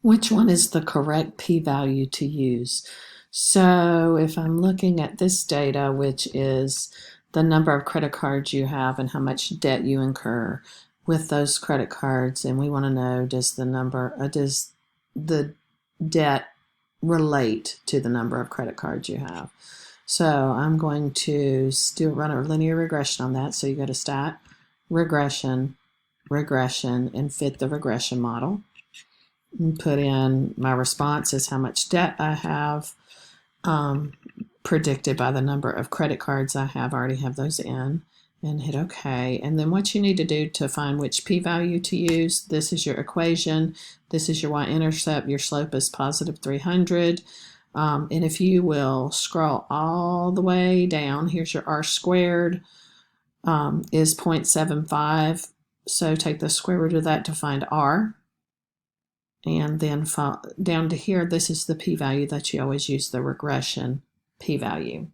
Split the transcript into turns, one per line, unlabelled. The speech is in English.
Which one is the correct p-value to use? So if I'm looking at this data, which is the number of credit cards you have and how much debt you incur with those credit cards, and we want to know, does the debt relate to the number of credit cards you have? So I'm going to still run a linear regression on that. So you go to stat, regression, regression, and fit the regression model. And put in my response is how much debt I have, predicted by the number of credit cards I have. I already have those in, and hit OK. And then what you need to do to find which p-value to use, this is your equation. This is your y-intercept. Your slope is positive 300. And if you will scroll all the way down, here's your r squared is 0.75. So take the square root of that to find r. And then down to here, this is the p-value that you always use, the regression p-value.